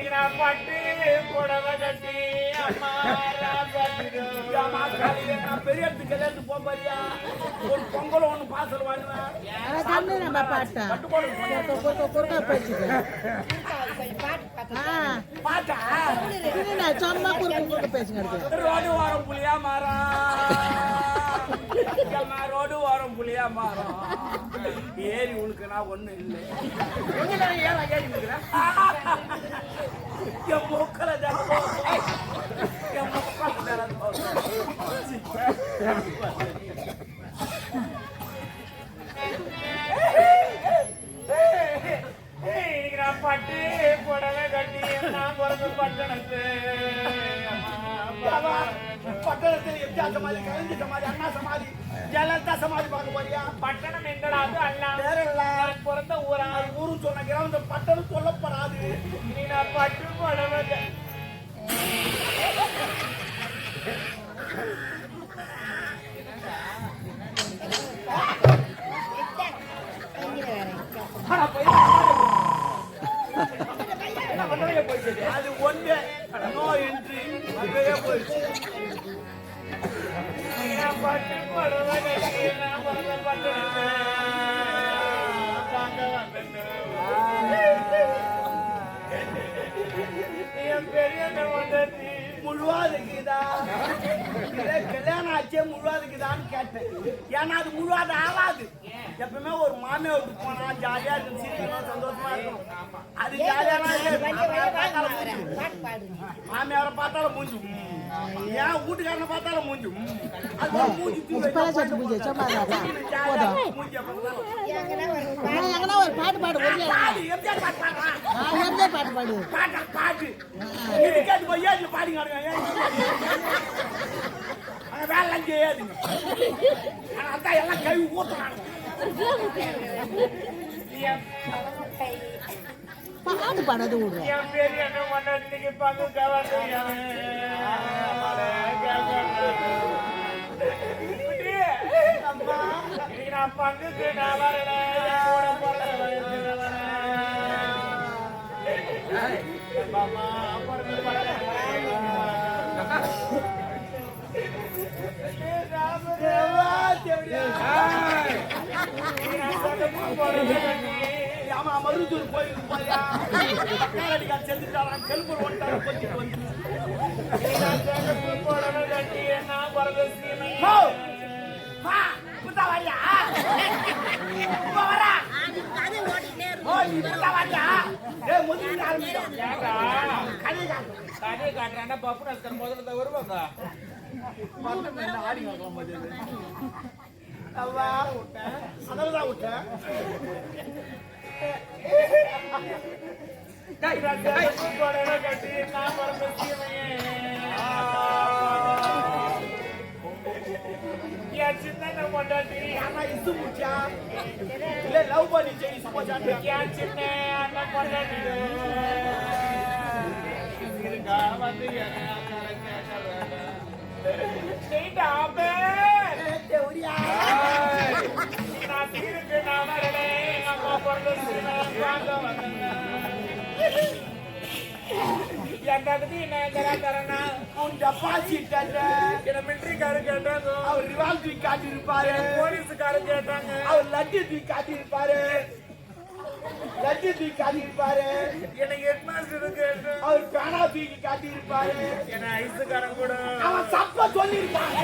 அதான் பட்டு புடவை கட்டி பெரிய இடத்துக்கு கல்யாணத்து போறியா ஒரு பொங்கல் ஒண்ணு பாசல் வாங்குவேன் ரோடு வாரம் புளியா ரோடு வாரம் புளியா மாறும் ஏறி உனக்கு நான் ஒண்ணு இல்லை ஏன் ஏறி இருக்கிறேன் என் மூக்கல என் பட்டு புடவை கட்டி நான் பிறந்த பட்டணத்து பட்டணத்தில் எத்தா சமாதி கலைஞர் சமாதி அண்ணா சமாதி ஜெயலலிதா சமாதி பார்க்க போறியா பட்டணம் எங்கடாது அல்ல பிறந்த ஊரா ஊரும் சொன்ன கிராம பட்டணம் சொல்லப்படாது நீ நான் பட்டு புடவை அது ஒன்று நோ என்ட்ரி அங்கேயே போயிடுச்சு பட்டு புடவை என் பெரிய முழுவா இருக்குதா கல்யாணம் ஆச்சே முழுவா இருக்குதான்னு கேட்டேன் ஏன்னா அது முழுவாத ஆகாது எப்பவுமே ஒரு மாமியாருக்கு போனா ஜாலியா இருக்கும் சிரிக்கணும் சந்தோஷமா இருக்கும் அது ஜாலியான மாமியாரை பார்த்தாலும் மூஞ்சி ஏன் வீட்டுக்காரனை பார்த்தாலும் மூஞ்சி அது மூஞ்சி பாட்டு பாடு பாட்டு கேட்டு போய் ஏது பாடுங்க வேலை செய்யாதுங்க அதான் எல்லாம் கை ஊத்துறாங்க பாட்டு பாடாது என் பேரு என்ன பண்ணி பங்கு நான் பங்குக்கு நான் வரேன் மருதூர் கோயிலுக்கு போயா செஞ்சுட்டாங்க கெல்பூர் ஒன்றாக கொஞ்சம் வந்து வரியா வரா கதை காட்டுறாண்டா பப்பு நஸ்கர் முதல்ல வருவாங்க ஆடி பார்க்கலாம் போது அதெல்லாம் விட்டேன் கட்டி நான் பிறந்த சின்ன பொண்டாட்டி ஆனா இசு முடிச்சா இல்ல லவ் பண்ணிச்சு இசு போச்சான் சின்ன அண்ணன் பொண்டாட்டி வந்து நான் வரலே அம்மா பிறந்த மிலிட்டரிக்காரு கேட்டாங்க அவர் ரிவால்வ் தூக்கி காட்டி இருப்பாரு போலீஸுக்காரு கேட்டாங்க அவர் லட்டு தூக்கி காட்டி இருப்பாரு எனக்கு ஹெட்மாஸ்டர் கேட்டு அவர் பேனா தூக்கி காட்டி இருப்பாரு என்ன ஐஸுக்காரன் கூட அவன் சப்ப சொல்லி இருப்பாங்க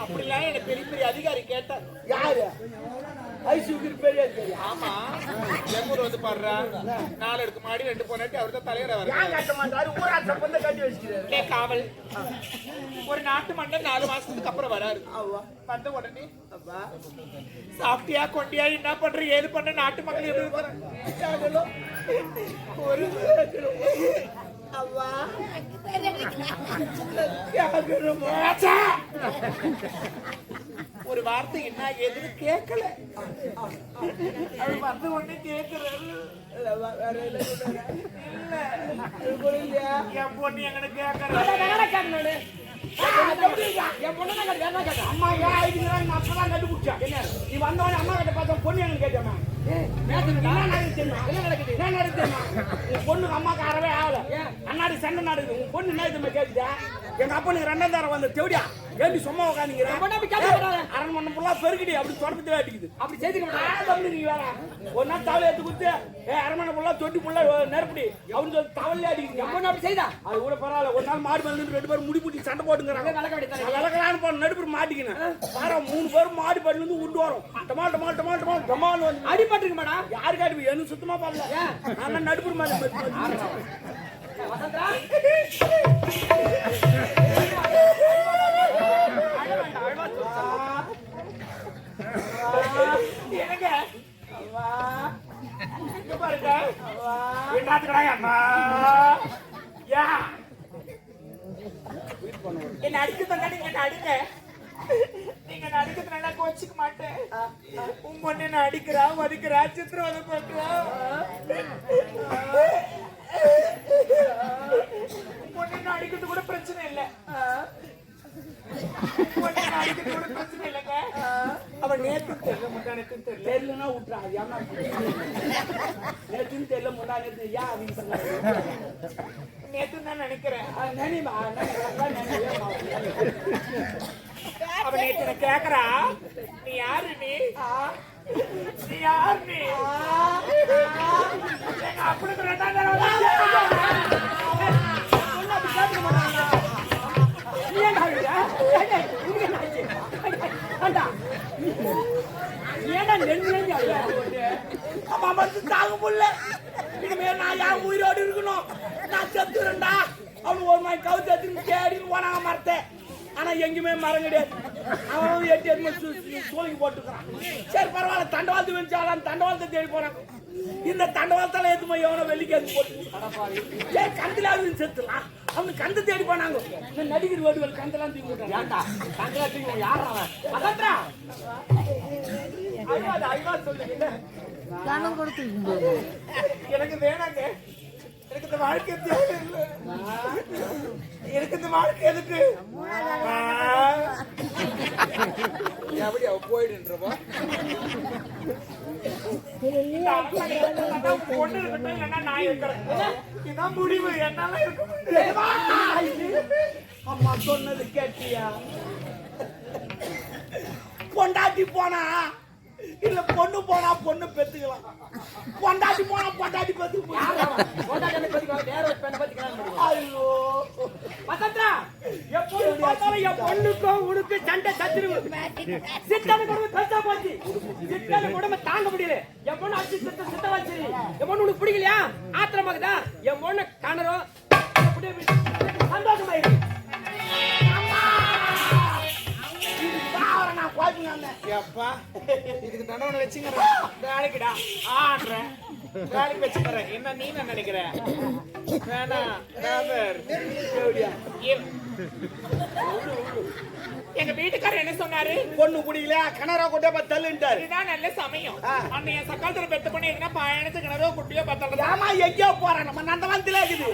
அப்படிலாம் எனக்கு பெரிய பெரிய அதிகாரி கேட்டார் யாரு ஐசுக்கு பெரிய தெரியும். ஆமா எங்கூர் வந்து பாடுறா 4 அடுக்கு மாடி 2 பொண்டாட்டி அவர் தான் தலைவரா வர ஏன் கட்ட மாட்டாரு? ஊராட்சி சம்பந்த கட்டி வச்சுக்கிறாரு. காவல் ஒரு நாட்டு மன்னர் 4 மாசத்துக்கு அப்புறம் வராரு. அவ்வா வந்த உடனே அப்பா சாப்பிட்டியா கொண்டியா என்ன பண்ற ஏது பண்ண நாட்டு மக்கள் எப்படி இருப்பாங்க? ஒரு அவ்வா ஒரு வார்த்தை என்ன எதுன்னு கேட்கல. அது வந்து ஒண்ணு கேட்கிறாரு. வேற இல்ல என் பொண்ணு எங்கன்னு கேட்கறாரு. என் பொண்ணு அம்மா ஏன் ஆயிடுச்சுன்னா நான் அப்பதான் கண்டுபிடிச்சேன். என்ன நீ வந்தவனே அம்மா கிட்ட பார்த்தா பொண்ணு எனக்கு கேட்டேன். பொண்ணுக்கு அம்மாக்கு அறவே ஆகல. அண்ணாடி சண்டை நடக்குது. உன் பொண்ணு என்ன இதுமே கேட்டுச்சா? எங்க அப்பனுக்கு 2ஆம் தரம் வந்த தேவடியா ஏண்டி சும்மா உட்காந்துங்கிற அரண்மனை ஃபுல்லா பெருக்கிடி அப்படி தொடப்பத்தே அடிக்குது. அப்படி செய்துக்க நீங்க வேற ஒரு நாள் தவளை எடுத்து கொடுத்து அரண்மனை ஃபுல்லா தொட்டி ஃபுல்லா நெருப்படி அப்படின்னு சொல்லி தவளையே அடிக்குது. அப்ப அப்படி செய்தா அது கூட பரவாயில்ல. ஒரு நாள் மாடு வந்து 2 பேரும் முடி பூட்டி சண்டை போட்டுங்கிறாங்க. விளக்கலான்னு போன நடுப்பு மாட்டிக்கினேன். பாரு 3 பேரும் மாடு பண்ணி வந்து உண்டு வரும். டமால் டமால் டமால் டமால் டமால் வந்து அடிபட்டுருக்கு மேடம். யாருக்கு அடிப்பு எனக்கு சுத்தமா பண்ணல. நான் நடுப்பு மாதிரி எனக்கு பாருங்க என்ன அடிக்கிறதா நீங்க என்ன அடிங்க. நீங்க நடிக்கிறது நல்லா கோச்சிக்க மாட்டேன். உன் பொண்ணு என்ன அடிக்கிறா மதிக்கிறா சித்திரவதை பண்றா. பொண்ணு என்ன அடிக்கிறது கூட பிரச்சனை இல்லை. அடிக்கிறது கூட பிரச்சனை இல்லைங்க. அவன் நேற்று தெரியல முன்னாடி தெரியலன்னா விட்டுறான். ஏன்னா நேற்றுன்னு தெரியல முன்னாடி ஏன் அப்படின்னு நேற்று தான் நினைக்கிறேன். நினைமா அவன் நேற்று கேக்குறா நீ யாரு நீ யாரு நீ அப்படி 2ஆம் தரம் தாங்க முடியல. இனிமே நான் யார் உயிரோடு இருக்கணும்? நான் செத்துறேன்டா. அவனு ஒரு மாதிரி கவுத்து எடுத்து தேடின்னு போனாங்க மரத்தை. ஆனா எங்கேயுமே மரம் கிடையாது. அவன் 8 சோழிக்கு போட்டுக்கிறான். சரி பரவாயில்ல தண்டவாளத்து வச்சாலும் தண்டவாளத்தை தேடி போறான். இந்த தண்டவாளத்தால எதுவுமே எவனோ வெள்ளிக்காது போட்டு சரி கந்திலாவது செத்துலாம். அவங்க கந்து தேடி போனாங்க. இந்த நடிகர் வேடுகள் கந்தெல்லாம் தூக்கி விட்டாங்க. கந்தெல்லாம் தூக்கி யாரா அதான் அல்வா சொல்லுங்க. எனக்கு வேணாங்க. எனக்கு இந்த வாழ்க்கை தேவையில்லை. எனக்கு இந்த வாழ்க்கை எதுக்கு எப்படி அவ போயிடுன்றப்போ பொண்ணு இருக்கட்டும் இல்லைன்னா நான் இருக்கிறேன். இதான் முடிவு. என்னால இருக்க முடியாது. அம்மா சொன்னது கேட்டியா? பொண்டாட்டி போனா இல்ல பொண்ணு போனா பொண்ணு பெத்துக்கலாம். பொண்டாட்டி போனா பொண்டாட்டி பெத்துக்கலாம். ஐயோ எப்போது பார்த்தாலும் என் பொண்ணுக்கும் உனக்கு சண்டை சத்துருவு. சித்தனை கொடுமை பெருசா போச்சு. சித்தனை கொடுமை தாங்க முடியல. என் பொண்ணு அடிச்சு சித்த வச்சு என் பொண்ணு உனக்கு பிடிக்கலையா? ஆத்திரமாக்குதா? என் பொண்ணு கணரும் சந்தோஷமாயிருக்கு. எப்பா இதுக்கு தண்டவனை வச்சுங்க. வேலைக்குடா ஆடுறேன். வேலைக்கு வச்சுக்கிறேன். என்ன நீ என்ன நினைக்கிற? வேணாம் எங்க வீட்டுக்காரர் என்ன சொன்னாரு? பொண்ணு பிடிக்கல கிணறா கொண்டே தள்ளுட்டாரு. இதுதான் நல்ல சமயம். அன்னைய சக்காலத்துல பெத்த பண்ணி எதுனா பயணத்து கிணறோ குட்டியோ பத்தல. ஆமா எங்கேயோ போறேன். நம்ம நந்தவனத்துல இருக்குது.